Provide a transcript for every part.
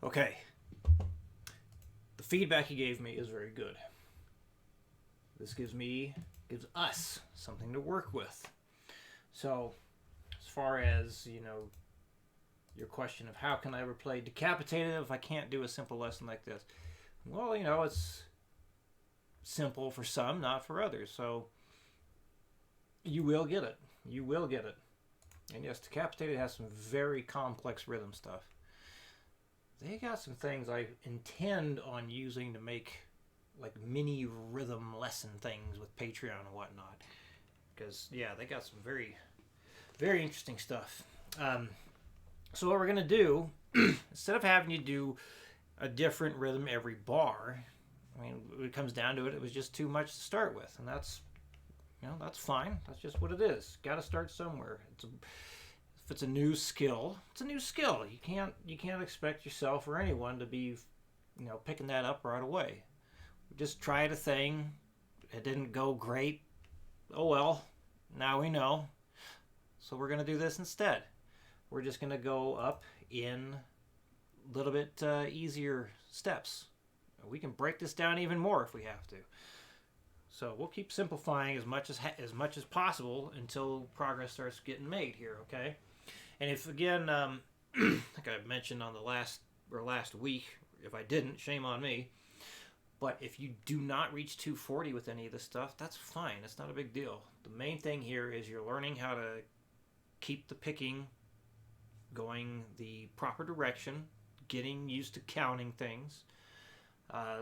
Okay, the feedback he gave me is very good. This gives us something to work with. So, as far as, your question of how can I ever play Decapitated if I can't do a simple lesson like this? Well, it's simple for some, not for others. So, you will get it. You will get it. And yes, Decapitated has some very complex rhythm stuff. They got some things I intend on using to make like mini rhythm lesson things with Patreon and whatnot. Because, yeah, they got some very, very interesting stuff. So what we're going to do, instead of having you do a different rhythm every bar, I mean, when it comes down to it, it was just too much to start with. And that's fine. That's just what it is. Got to start somewhere. If it's a new skill, it's a new skill. You can't expect yourself or anyone to be, picking that up right away. We just tried a thing. It didn't go great. Oh well. Now we know. So we're going to do this instead. We're just going to go up in a little bit easier steps. We can break this down even more if we have to. So we'll keep simplifying as much as possible until progress starts getting made here, okay? And if, again, like I mentioned on the last week, if I didn't, shame on me. But if you do not reach 240 with any of this stuff, that's fine. It's not a big deal. The main thing here is you're learning how to keep the picking going the proper direction, getting used to counting things.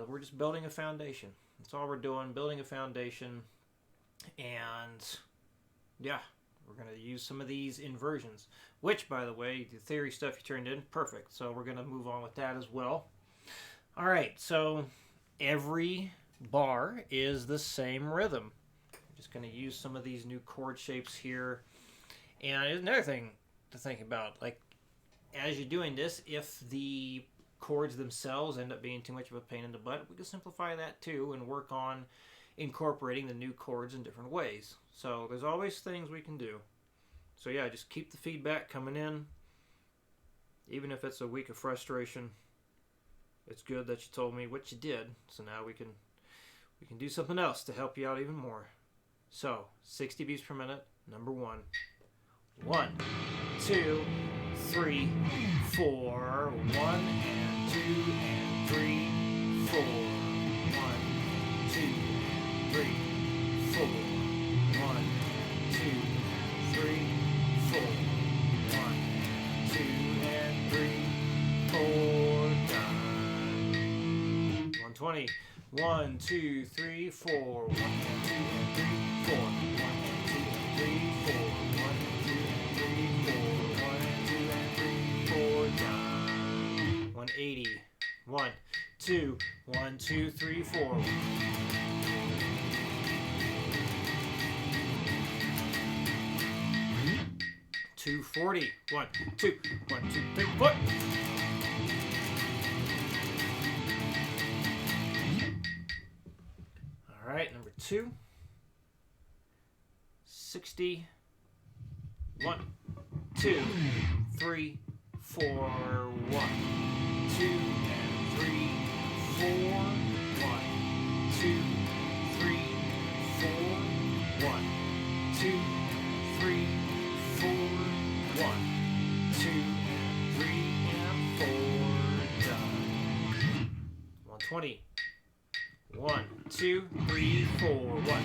We're just building a foundation. That's all we're doing, building a foundation. And, yeah, we're going to use some of these inversions. Which, by the way, the theory stuff you turned in, perfect. So we're going to move on with that as well. All right, so every bar is the same rhythm. I'm just going to use some of these new chord shapes here. And there's another thing to think about. Like, as you're doing this, if the chords themselves end up being too much of a pain in the butt, we can simplify that too and work on incorporating the new chords in different ways. So there's always things we can do. So yeah, just keep the feedback coming in. Even if it's a week of frustration, it's good that you told me what you did. So now we can do something else to help you out even more. So 60 beats per minute, number 1. 1, 2, 3, 4. 1 and 2 and 3, 4. 1, 2, 3, 4. 1, 2, 3, 4. 1, 2 and 3, 4. Done. 120. 1, 2, 3, 4. 1 and 2 and 3, 4. 1 and 2 and 3, 4. 1 and 2 and 3, 4. 1 and 2 and 3, 4. Done. 180. 1, 2, 1, 2, 3, 4. 240. 1, 2, 1, 2, 3, 4. All right, number 2. 60. 1, 2, 3, 4. 1, 2, and 3, 4. 1, 2, 3, 4. 1, 2, 3, 4. 1, 2, and 3, and 4. Done. 120. 1, 2, 3, 4. 1, 2, and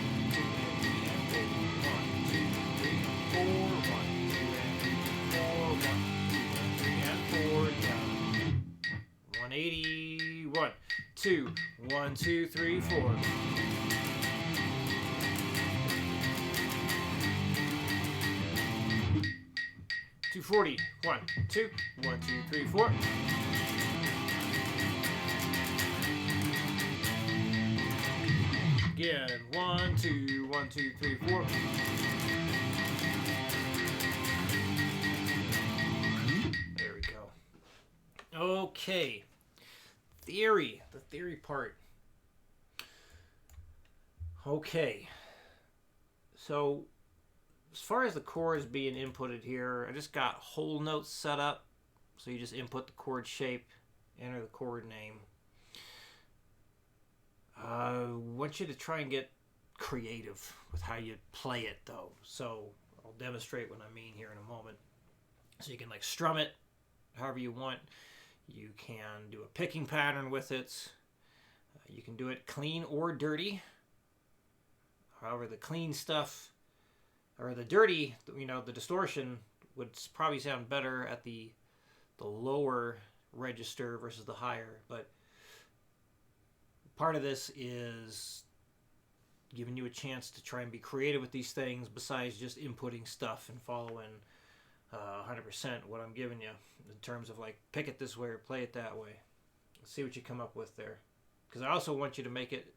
3, and 4. 1, 2, 3, 4. 1, 2, and 3, 4. 1, 2, and 3, and 4. Down. 180. 1, 2, 1, 2, 3, 4. 240. 1, 2, 1, 2, 3, 4. Again, 1, 2, 1, 2, 3, 4. There we go. Okay. Theory. The theory part. Okay. So, as far as the chords being inputted here, I just got whole notes set up. So you just input the chord shape enter the chord name. I want you to try and get creative with how you play it, though. So I'll demonstrate what I mean here in a moment. So you can like strum it however you want. You can do a picking pattern with it. You can do it clean or dirty. However, the clean stuff, or the dirty, the distortion would probably sound better at the lower register versus the higher. But part of this is giving you a chance to try and be creative with these things besides just inputting stuff and following 100% what I'm giving you in terms of like pick it this way or play it that way. See what you come up with there. Because I also want you to make it,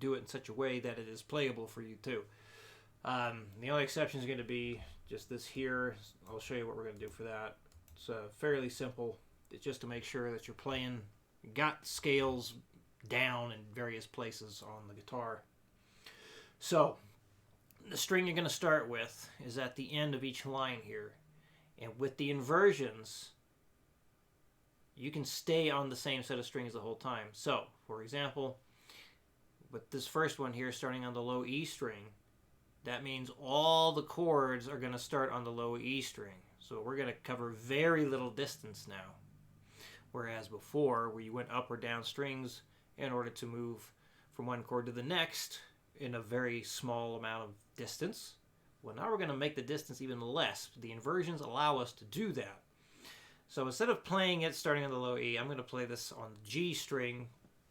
do it in such a way that it is playable for you too. The only exception is going to be just this here. I'll show you what we're going to do for that. It's fairly simple. It's just to make sure that you're playing, got scales down in various places on the guitar. So the string you're going to start with is at the end of each line here. And with the inversions, you can stay on the same set of strings the whole time. So, for example, with this first one here starting on the low E string, that means all the chords are going to start on the low E string. So we're going to cover very little distance now. Whereas before, where you went up or down strings in order to move from one chord to the next in a very small amount of distance, well, now we're going to make the distance even less. The inversions allow us to do that. So instead of playing it starting on the low E, I'm going to play this on the G string.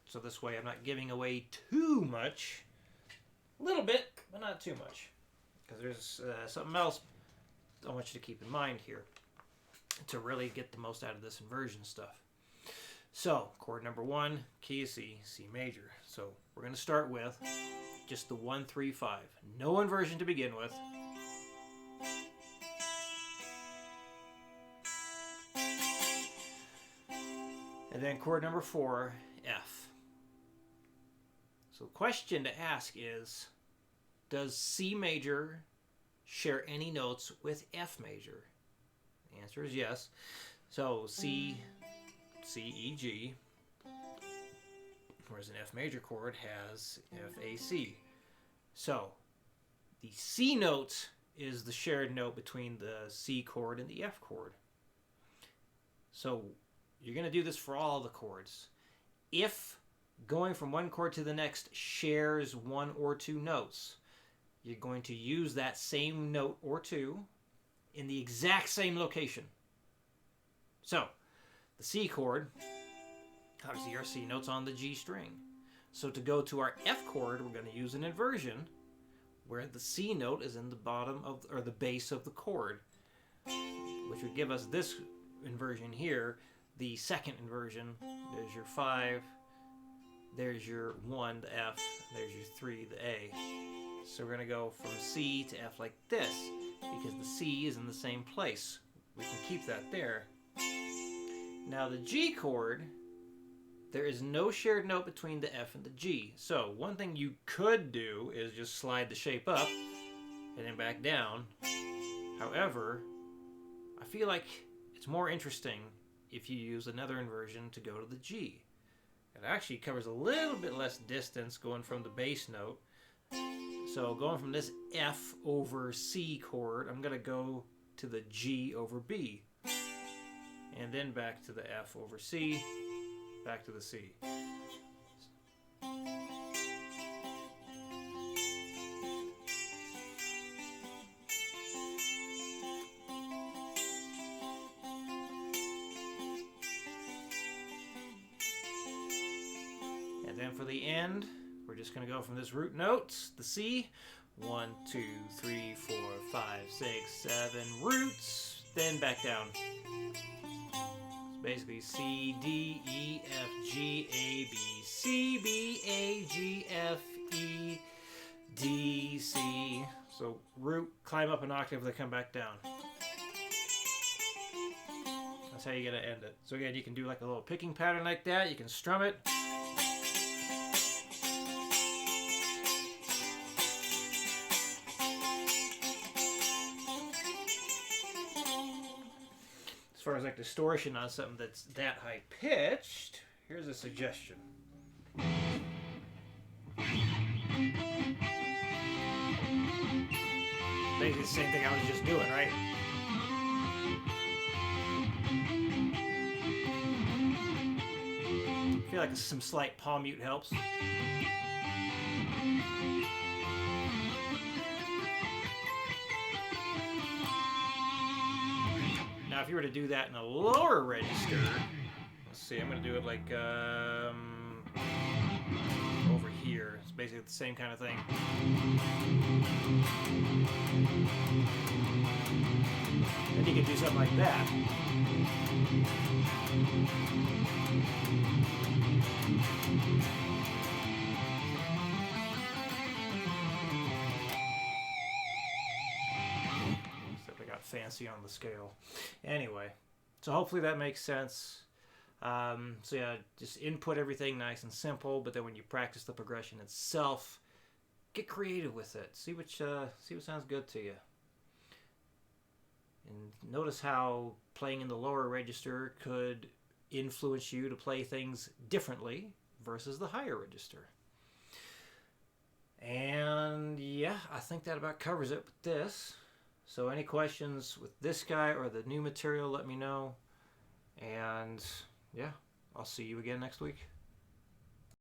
So this way I'm not giving away too much. A little bit, but not too much. Because there's something else I want you to keep in mind here to really get the most out of this inversion stuff. So, chord number 1, key of C, C major. So we're going to start with just the 1, 3, 5. No inversion to begin with. And then chord number 4, F. So the question to ask is, does C major share any notes with F major? The answer is yes. So C, E, G, whereas an F major chord has F, A, C. So the C note is the shared note between the C chord and the F chord. So you're going to do this for all the chords. If going from one chord to the next shares 1 or 2 notes, you're going to use that same note or 2 in the exact same location. So, the C chord, obviously our C note's on the G string. So to go to our F chord, we're going to use an inversion where the C note is in the bottom of, or the base of the chord, which would give us this inversion here. The second inversion, there's your 5, there's your 1, the F, there's your 3, the A. So we're going to go from C to F like this, because the C is in the same place. We can keep that there. Now the G chord, there is no shared note between the F and the G. So one thing you could do is just slide the shape up and then back down. However, I feel like it's more interesting if you use another inversion to go to the G. It actually covers a little bit less distance going from the bass note. So going from this F over C chord, I'm going to go to the G over B. And then back to the F over C, back to the C. And then for the end, we're just going to go from this root note, the C, 1, 2, 3, 4, 5, 6, 7 roots, then back down. So basically C, D, E, F, G, A, B, C, B, A, G, F, E, D, C. So root, climb up an octave, then come back down. That's how you're going to end it. So again, you can do like a little picking pattern like that. You can strum it. far as like distortion on something that's that high pitched, here's a suggestion. Basically the same thing I was just doing, right? I feel like some slight palm mute helps. Now, if you were to do that in a lower register, let's see, I'm going to do it like over here. It's basically the same kind of thing. Then you could do something like that. Except I got fancy on the scale. Anyway, so hopefully that makes sense. So yeah, just input everything nice and simple, but then when you practice the progression itself, get creative with it. See what sounds good to you. And notice how playing in the lower register could influence you to play things differently versus the higher register. And yeah, I think that about covers it with this. So any questions with this guy or the new material, let me know. And yeah, I'll see you again next week.